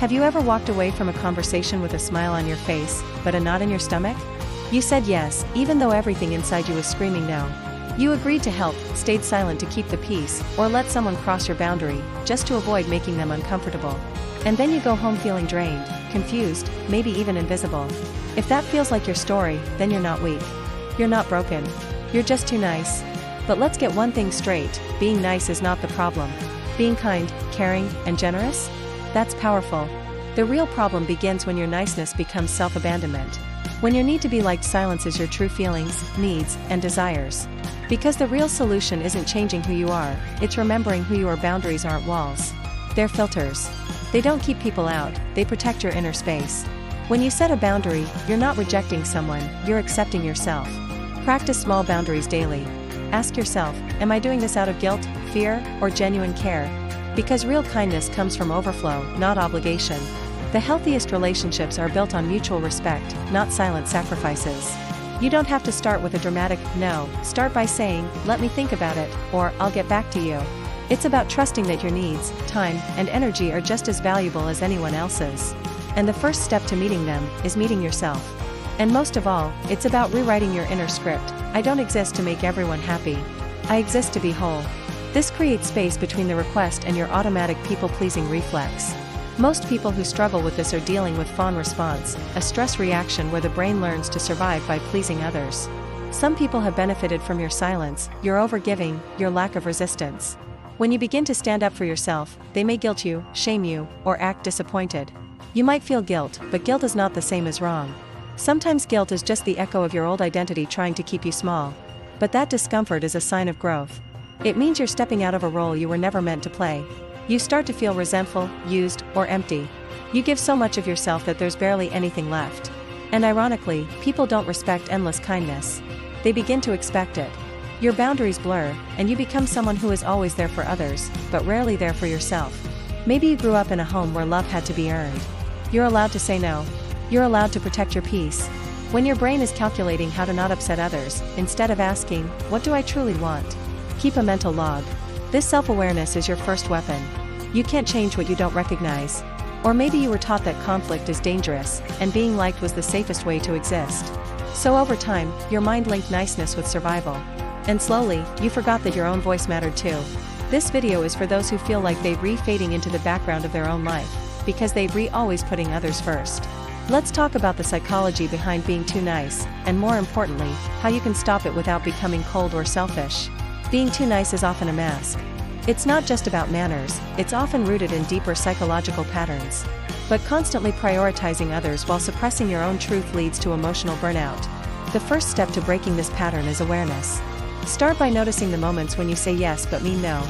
Have you ever walked away from a conversation with a smile on your face, but a knot in your stomach? You said yes, even though everything inside you was screaming no. You agreed to help, stayed silent to keep the peace, or let someone cross your boundary, just to avoid making them uncomfortable. And then you go home feeling drained, confused, maybe even invisible. If that feels like your story, then you're not weak. You're not broken. You're just too nice. But let's get one thing straight, being nice is not the problem. Being kind, caring, and generous? That's powerful. The real problem begins when your niceness becomes self-abandonment. When your need to be liked silences your true feelings, needs, and desires. Because the real solution isn't changing who you are, it's remembering who you are. Boundaries aren't walls. They're filters. They don't keep people out, they protect your inner space. When you set a boundary, you're not rejecting someone, you're accepting yourself. Practice small boundaries daily. Ask yourself, am I doing this out of guilt, fear, or genuine care? Because real kindness comes from overflow, not obligation. The healthiest relationships are built on mutual respect, not silent sacrifices. You don't have to start with a dramatic no, start by saying, let me think about it, or I'll get back to you. It's about trusting that your needs, time, and energy are just as valuable as anyone else's. And the first step to meeting them is meeting yourself. And most of all, it's about rewriting your inner script. I don't exist to make everyone happy. I exist to be whole. This creates space between the request and your automatic people-pleasing reflex. Most people who struggle with this are dealing with fawn response, a stress reaction where the brain learns to survive by pleasing others. Some people have benefited from your silence, your overgiving, your lack of resistance. When you begin to stand up for yourself, they may guilt you, shame you, or act disappointed. You might feel guilt, but guilt is not the same as wrong. Sometimes guilt is just the echo of your old identity trying to keep you small. But that discomfort is a sign of growth. It means you're stepping out of a role you were never meant to play. You start to feel resentful, used, or empty. You give so much of yourself that there's barely anything left. And ironically, people don't respect endless kindness. They begin to expect it. Your boundaries blur, and you become someone who is always there for others, but rarely there for yourself. Maybe you grew up in a home where love had to be earned. You're allowed to say no. You're allowed to protect your peace. When your brain is calculating how to not upset others, instead of asking, what do I truly want? Keep a mental log. This self-awareness is your first weapon. You can't change what you don't recognize. Or maybe you were taught that conflict is dangerous, and being liked was the safest way to exist. So over time, your mind linked niceness with survival. And slowly, you forgot that your own voice mattered too. This video is for those who feel like they're fading into the background of their own life, because they're always putting others first. Let's talk about the psychology behind being too nice, and more importantly, how you can stop it without becoming cold or selfish. Being too nice is often a mask. It's not just about manners, it's often rooted in deeper psychological patterns. But constantly prioritizing others while suppressing your own truth leads to emotional burnout. The first step to breaking this pattern is awareness. Start by noticing the moments when you say yes but mean no.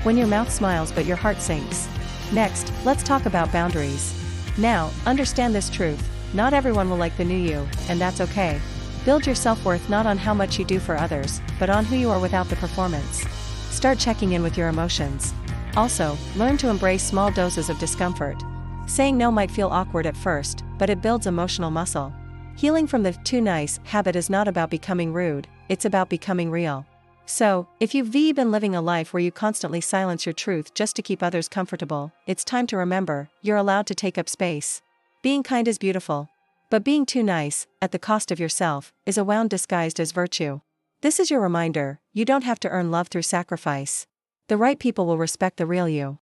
When your mouth smiles but your heart sinks. Next, let's talk about boundaries. Now, understand this truth. Not everyone will like the new you, and that's okay. Build your self-worth not on how much you do for others, but on who you are without the performance. Start checking in with your emotions. Also, learn to embrace small doses of discomfort. Saying no might feel awkward at first, but it builds emotional muscle. Healing from the too nice habit is not about becoming rude, it's about becoming real. So, if you've been living a life where you constantly silence your truth just to keep others comfortable, it's time to remember, you're allowed to take up space. Being kind is beautiful. But being too nice, at the cost of yourself, is a wound disguised as virtue. This is your reminder, you don't have to earn love through sacrifice. The right people will respect the real you.